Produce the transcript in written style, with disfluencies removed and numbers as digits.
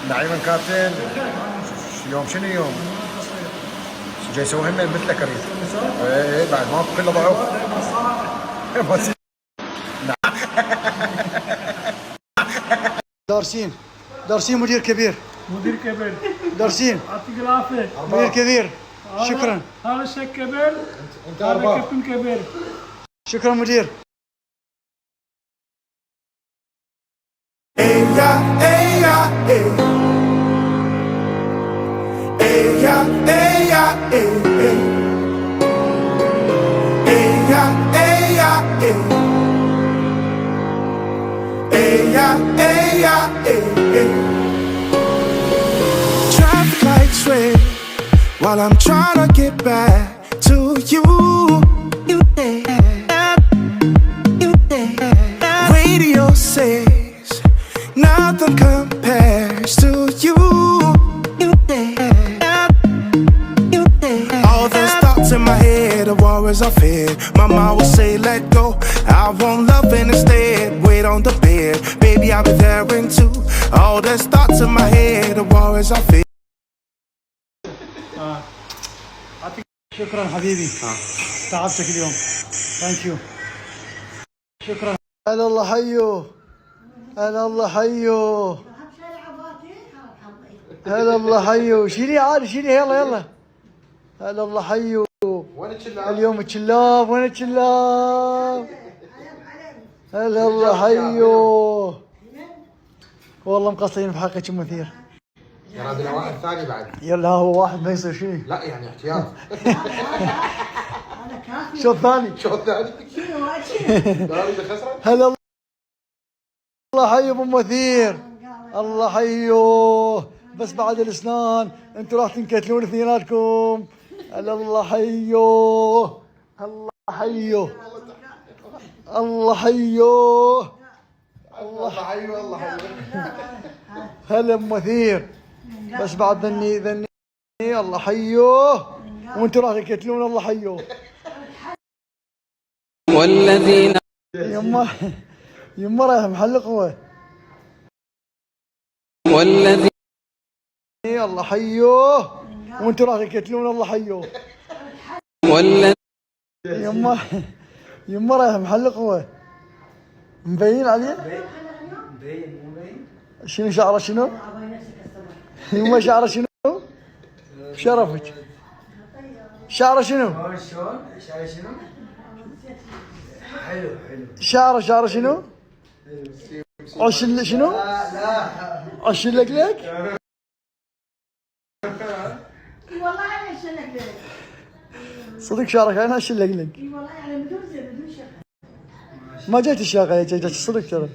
نعيما كابتن. يوم شنو يوم؟ جاي يسوي همين مثلك اريد. ايه بعد ما كله ضعف. دارسين دارسين مدير كبير. مدير كبير. دارسين يعطيك العافيه. مدير كبير. شكرا. هذا الشيخ كبير. انت هذا ارباب. كابتن كبير. شكرا مدير. Traffic lights red while I'm trying to get back to you. Radio says nothing compares to you. All those thoughts in my head are worries I fear. My mom will say let go, I want love instead. Wait on the bed, baby I'll be there in two. All those thoughts in my head are worries I fear. شكرا حبيبي. تعبتك اليوم. ثانك يو. شكرا. هلا الله حيو. هلا الله حيو. هلا الله حيو. شيلي عادي شيلي يلا يلا. هلا الله حيو. وين الشلاب؟ اليوم الشلاب وين الشلاب؟ هلا الله حيو. والله مقصرين في حقك مثير. يا ربنا واحد ثاني بعد. يلا هو واحد ما يصير شيء. لا يعني احتياط. شو الثاني؟ شو الثاني؟ هلا الله حيو ابو مثير. الله حيو. بس بعد الاسنان انتوا راح تنكتلون اثنيناتكم. هلا الله حيو. الله حيو. الله حيو. الله حيو الله حيو. هلا ابو مثير. بس بعد ذني الله حيوه وانتوا راح تقتلون. الله حيوه. والذين يما رايح محلق هو. والذين الله حيوه وانتوا راح تقتلون. الله حيوه. والذين يما رايح محلق هو. مبين عليه؟ مبين. شنو شعره شنو؟ يما شعره شنو؟ شرفك. شعره شنو؟ شلون؟ شعره شنو؟ حلو. شعره شنو؟ عشل شنو؟ لا عشلك لك؟ والله انا اشلك لك. صدق شعرك انا اشلك لك. والله يعني بدون شغل. ما جيت الشاقه جيت صدق ترى.